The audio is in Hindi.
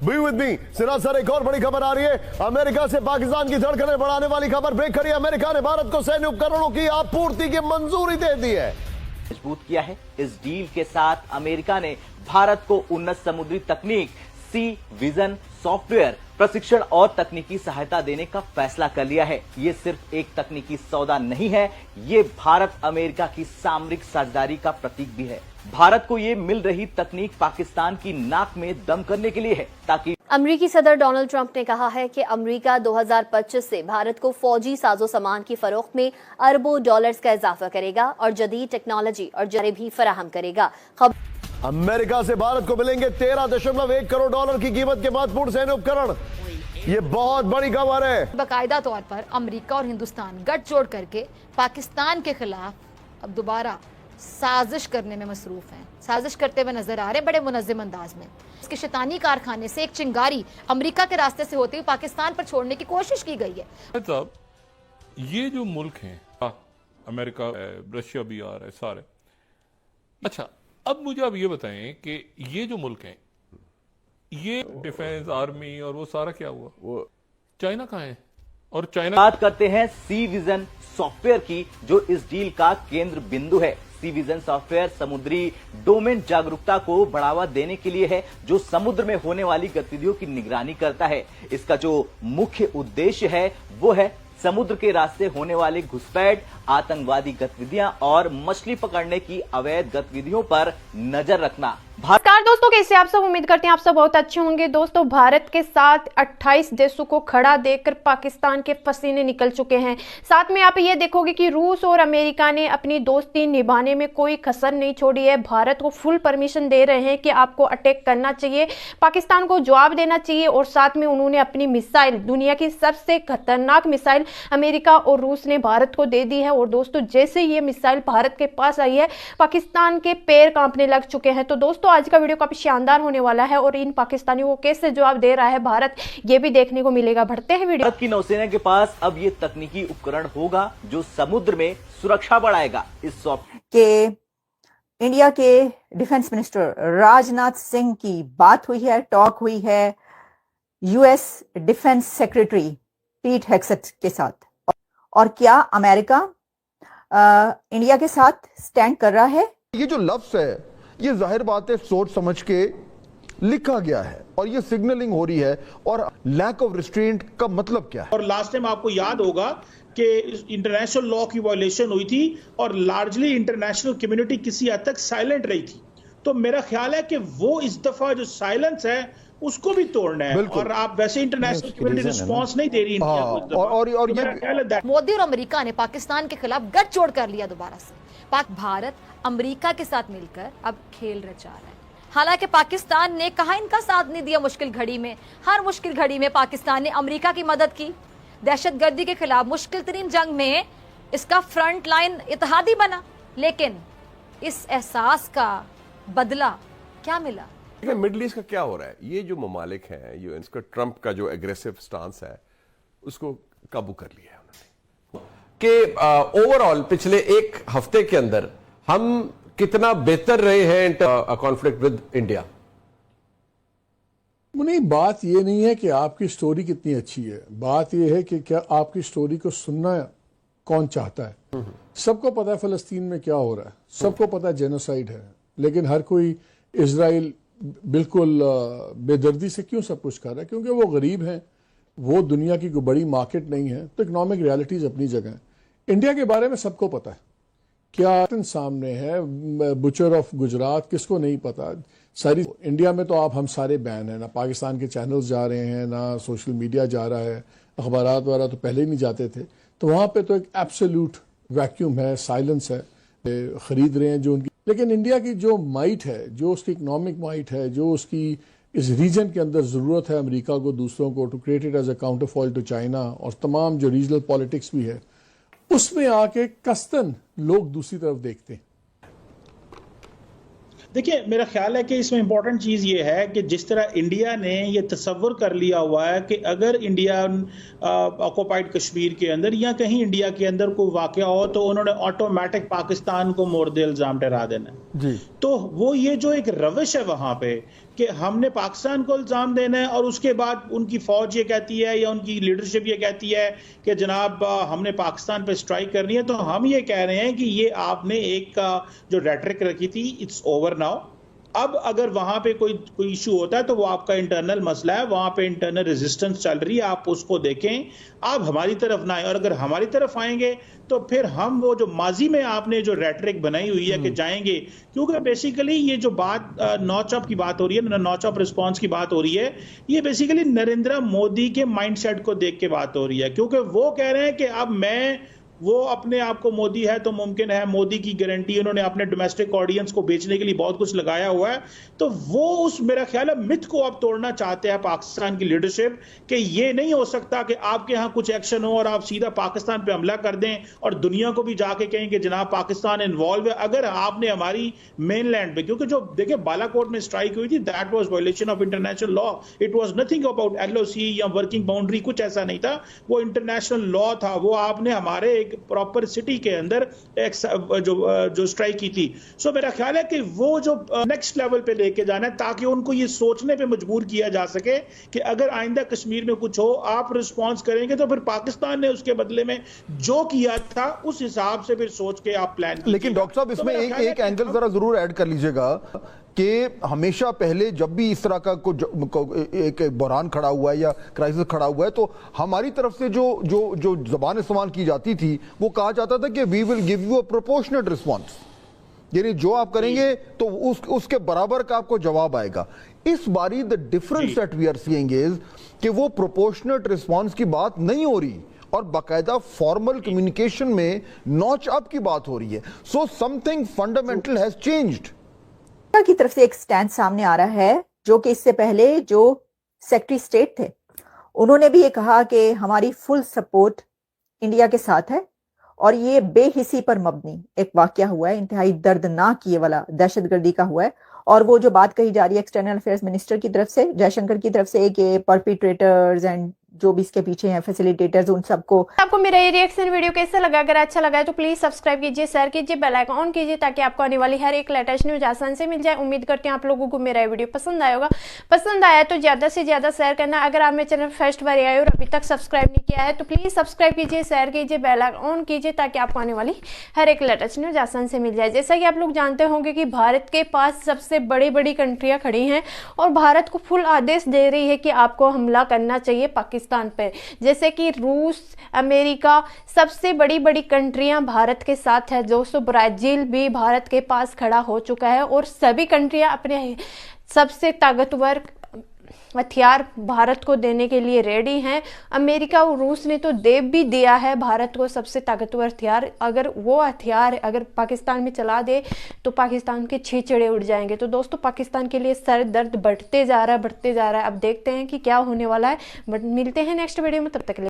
बी विद मी सरासर एक और बड़ी खबर आ रही है। अमेरिका से पाकिस्तान की धड़कनें बढ़ाने वाली खबर ब्रेक करी। अमेरिका ने भारत को सैन्य उपकरणों की आपूर्ति की मंजूरी दे दी है। मजबूत किया है। इस डील के साथ अमेरिका ने भारत को उन्नत समुद्री तकनीक, सी विजन सॉफ्टवेयर, प्रशिक्षण और तकनीकी सहायता देने का फैसला कर लिया है। ये सिर्फ एक तकनीकी सौदा नहीं है, ये भारत अमेरिका की सामरिक साझेदारी का प्रतीक भी है। भारत को ये मिल रही तकनीक पाकिस्तान की नाक में दम करने के लिए है, ताकि अमरीकी सदर डोनाल्ड ट्रंप ने कहा है कि अमरीका 2025 से भारत को फौजी साजो सामान की फरोख्त में अरबों डॉलर्स का इजाफा करेगा और जदीद टेक्नोलॉजी और जरे भी फराहम करेगा। अमेरिका से भारत को मिलेंगे 13.1 करोड़ डॉलर की कीमत के महत्वपूर्ण सैन्य उपकरण। ये बहुत बड़ी खबर है। बाकायदा तौर पर अमेरिका और हिंदुस्तान गठजोड़ करके पाकिस्तान के खिलाफ अब दोबारा साजिश करने में मसरूफ हैं। साजिश करते हुए नजर आ रहे हैं बड़े मुनज़्ज़म अंदाज में। इसके शैतानी कारखाने से एक चिंगारी अमेरिका के रास्ते से होती हुई पाकिस्तान पर छोड़ने की कोशिश की गई है। साहब, ये जो मुल्क हैं, अमेरिका, रशिया भी आ रहा है सारे। अच्छा, अब मुझे आप ये बताएं कि ये जो मुल्क हैं, ये डिफेंस, आर्मी और वो सारा क्या हुआ? वो चाइना कहाँ है? और चाइना बात करते हैं सी विजन सॉफ्टवेयर की, जो इस डील का केंद्र बिंदु है। सी विजन सॉफ्टवेयर समुद्री डोमेन जागरूकता को बढ़ावा देने के लिए है, जो समुद्र में होने वाली गतिविधियों की निगरानी करता है। इसका जो मुख्य उद्देश्य है वो है समुद्र के रास्ते होने वाले घुसपैठ, आतंकवादी गतिविधियां और मछली पकड़ने की अवैध गतिविधियों पर नजर रखना। नमस्कार दोस्तों, कैसे आप सब? उम्मीद करते हैं आप सब बहुत अच्छे होंगे। दोस्तों, भारत के साथ 28 देशों को खड़ा देखकर पाकिस्तान के पसीने निकल चुके हैं। साथ में आप ये देखोगे कि रूस और अमेरिका ने अपनी दोस्ती निभाने में कोई कसर नहीं छोड़ी है। भारत को फुल परमिशन दे रहे हैं कि आपको अटैक करना चाहिए, पाकिस्तान को जवाब देना चाहिए। और साथ में उन्होंने अपनी मिसाइल, दुनिया की सबसे खतरनाक मिसाइल अमेरिका और रूस ने भारत को दे दी है। और दोस्तों, जैसे ये मिसाइल भारत के पास आई है, पाकिस्तान के पैर कांपने लग चुके हैं। तो दोस्तों, आज का वीडियो काफी शानदार होने वाला है और इन पाकिस्तानियों को कैसे जवाब दे रहा है भारत, ये भी देखने को मिलेगा। बढ़ते हैं वीडियो। भारत की नौसेना के पास अब ये तकनीकी उपकरण होगा जो समुद्र में सुरक्षा बढ़ाएगा। इस के इंडिया के डिफेंस मिनिस्टर राजनाथ सिंह की बात हुई है, टॉक हुई है यूएस डिफेंस सेक्रेटरी पीट हेग्सेथ के साथ। और क्या अमेरिका इंडिया के साथ स्टैंड कर रहा है? ये जो लफ्ज है, ये जाहिर बात है सोच समझ के लिखा गया है और ये सिग्नलिंग हो रही है। और लैक ऑफ रिस्ट्रेंट का मतलब क्या है? और लास्ट टाइम आपको याद होगा कि इंटरनेशनल लॉ की वायलेशन हुई थी और लार्जली इंटरनेशनल कम्युनिटी किसी हद तक साइलेंट रही थी। तो मेरा ख्याल है कि वो इस दफा जो साइलेंस है उसको भी तोड़ना है। और आप वैसे इंटरनेशनल कम्युनिटी रिस्पांस नहीं दे रही इंडिया को। और ये मोदी और अमेरिका ने पाकिस्तान के खिलाफ गठजोड़ कर लिया दोबारा से। भारत अमेरिका के साथ मिलकर अब खेल रचा रहा है। हालांकि पाकिस्तान ने कहा इनका साथ नहीं दिया मुश्किल घड़ी में। हर मुश्किल घड़ी में पाकिस्तान ने अमेरिका की मदद की। दहशतगर्दी के खिलाफ मुश्किल तरीन जंग में इसका फ्रंट लाइन इत्तेहादी बना। लेकिन इस एहसास का बदला क्या मिला? मिडिल ईस्ट का क्या हो रहा है? ये जो ममालिक हैं, यूएन का ट्रंप का जो एग्रेसिव स्टांस है, उसको काबू कर लिया है उन्होंने। कि ओवरऑल पिछले एक हफ्ते के अंदर हम कितना बेहतर रहे हैं कॉन्फ्लिक्ट विद इंडिया। नहीं, बात ये नहीं है कि आपकी स्टोरी कितनी अच्छी है, बात ये है कि क्या आपकी स्टोरी को सुनना कौन चाहता है। सबको पता है फलस्तीन में क्या हो रहा है, सबको पता है जेनोसाइड है, लेकिन हर कोई इजराइल बिल्कुल बेदर्दी से क्यों सब कुछ कर रहा है? क्योंकि वो गरीब हैं, वो दुनिया की कोई बड़ी मार्केट नहीं है। तो इकोनॉमिक रियलिटीज अपनी जगह है। इंडिया के बारे में सबको पता है, क्या सामने है, बुचर ऑफ गुजरात किसको नहीं पता। सारी इंडिया में तो आप हम सारे बैन हैं, ना पाकिस्तान के चैनल्स जा रहे हैं, ना सोशल मीडिया जा रहा है, अखबारात वगैरह तो पहले ही नहीं जाते थे। तो वहाँ पे तो एक एब्सोल्यूट वैक्यूम है, साइलेंस है, खरीद रहे हैं जो उनकी। लेकिन इंडिया की जो माइट है, जो उसकी इकोनॉमिक माइट है, जो उसकी इस रीजन के अंदर ज़रूरत है अमेरिका को, दूसरों को, to create it as a counterfoil to China, और तमाम जो रीजनल पॉलिटिक्स भी है, उसमें आके कस्तन लोग दूसरी तरफ देखते हैं। देखिए, मेरा ख्याल है कि इसमें इंपॉर्टेंट चीज़ ये है कि जिस तरह इंडिया ने ये तसव्वुर कर लिया हुआ है कि अगर इंडिया ऑक्युपाइड कश्मीर के अंदर या कहीं इंडिया के अंदर कोई वाक़या हो तो उन्होंने ऑटोमेटिक पाकिस्तान को मोर्दे इल्ज़ाम ठहरा देना है। जी। तो वो ये जो एक रविश है वहां पे कि हमने पाकिस्तान को इल्जाम देना है और उसके बाद उनकी फौज ये कहती है या उनकी लीडरशिप ये कहती है कि जनाब हमने पाकिस्तान पे स्ट्राइक करनी है, तो हम ये कह रहे हैं कि ये आपने एक जो रेटरिक रखी थी, इट्स ओवर नाउ। अब अगर वहां पे कोई इशू होता है तो वो आपका इंटरनल मसला है, वहां पे इंटरनल रेजिस्टेंस चल रही है, आप उसको देखें, आप हमारी तरफ ना आए। और अगर हमारी तरफ आएंगे तो फिर हम वो जो माजी में आपने जो रेटरिक बनाई हुई है कि जाएंगे, क्योंकि बेसिकली ये जो बात नॉच अप की बात हो रही है, नॉच अप रिस्पॉन्स की बात हो रही है, ये बेसिकली नरेंद्र मोदी के माइंडसेट को देख के बात हो रही है, क्योंकि वो कह रहे हैं कि अब वो अपने आप को मोदी है तो मुमकिन है, मोदी की गारंटी, उन्होंने अपने डोमेस्टिक ऑडियंस को बेचने के लिए बहुत कुछ लगाया हुआ है। तो वो उस मेरा ख्याल है मिथ को अब तोड़ना चाहते हैं पाकिस्तान की लीडरशिप कि ये नहीं हो सकता कि आपके यहाँ कुछ एक्शन हो और आप सीधा पाकिस्तान पे हमला कर दें और दुनिया को भी जाके कहें कि जनाब पाकिस्तान इन्वॉल्व है। अगर आपने हमारी मेन लैंड पे, क्योंकि जो देखिए बालाकोट में स्ट्राइक हुई थी, that was violation of international law, it was nothing about LOC या वर्किंग बाउंड्री, कुछ ऐसा नहीं था, वो इंटरनेशनल लॉ था। वो आपने हमारे एक प्रॉपर सिटी के अंदर एक जो स्ट्राइक की थी। सो मेरा ख्याल है कि वो जो नेक्स्ट लेवल पे लेके जाना है ताकि उनको ये सोचने पे मजबूर किया जा सके कि अगर आइंदा कश्मीर में कुछ हो, आप रिस्पॉन्स करेंगे तो फिर पाकिस्तान ने उसके बदले में जो किया था उस हिसाब से फिर सोच के आप प्लान कीजिएगा। लेकिन डॉक्टर साहब इसमें एक एंगल जरा जरूर ऐड कर लीजिएगा कि हमेशा पहले जब भी इस तरह का एक बहरान खड़ा हुआ है या क्राइसिस खड़ा हुआ है तो हमारी तरफ से जो जबान इस्तेमाल की जाती थी वो कहा जाता था कि we will give you a proportionate response, यानी जो आप करेंगे तो उसके बराबर का आपको जवाब आएगा। इस बारी the difference that we are seeing is कि वो प्रोपोर्शनेट रिस्पॉन्स की बात नहीं हो रही और बाकायदा फॉर्मल कम्युनिकेशन में नॉच अप की बात हो रही है। So something fundamental has changed. की तरफ से एक स्टैंड सामने आ रहा है, जो कि इससे पहले जो सेक्रेटरी स्टेट थे उन्होंने भी ये कहा कि हमारी फुल सपोर्ट इंडिया के साथ है और ये बेहिसी पर मबनी एक वाकया हुआ है, इंतहाई दर्दनाक ये वाला दहशतगर्दी का हुआ है। और वो जो बात कही जा रही है एक्सटर्नल अफेयर्स मिनिस्टर की तरफ से, जयशंकर की तरफ से, कि परपिट्रेटर्स एंड जो भी इसके पीछे हैं फैसिलिटेटर्स, उन सबको। आपको मेरा ये रिएक्शन वीडियो कैसा लगा? अगर अच्छा लगा है तो प्लीज सब्सक्राइब कीजिए, शेयर कीजिए, बेल आइकन ऑन कीजिए ताकि आपको आने वाली हर एक लेटेस्ट न्यूज आसान से मिल जाए। उम्मीद करते हैं आप लोगों को मेरा वीडियो पसंद आया होगा। पसंद आया तो ज्यादा से ज्यादा शेयर करना। अगर आप मेरे चैनल फर्स्ट बार आए और अभी तक सब्सक्राइब नहीं किया है तो प्लीज सब्सक्राइब कीजिए, शेयर कीजिए, बेल आइकन ऑन कीजिए ताकि आपको आने वाली हर एक लेटेस्ट न्यूज आसान से मिल जाए। जैसा कि आप लोग जानते होंगे कि भारत के पास सबसे बड़ी बड़ी कंट्रियां खड़ी हैं और भारत को फुल आदेश दे रही है कि आपको हमला करना चाहिए पाकिस्तान पर, जैसे कि रूस, अमेरिका, सबसे बड़ी बड़ी कंट्रियां भारत के साथ है। दोस्तों ब्राजील भी भारत के पास खड़ा हो चुका है और सभी कंट्रियां अपने सबसे ताकतवर हथियार भारत को देने के लिए रेडी हैं। अमेरिका और रूस ने तो दे भी दिया है भारत को सबसे ताकतवर हथियार। अगर वो हथियार अगर पाकिस्तान में चला दे तो पाकिस्तान के छींचड़े उड़ जाएंगे। तो दोस्तों पाकिस्तान के लिए सर दर्द बढ़ते जा रहा है। अब देखते हैं कि क्या होने वाला है। बट मिलते हैं नेक्स्ट वीडियो में, तब तक के लिए।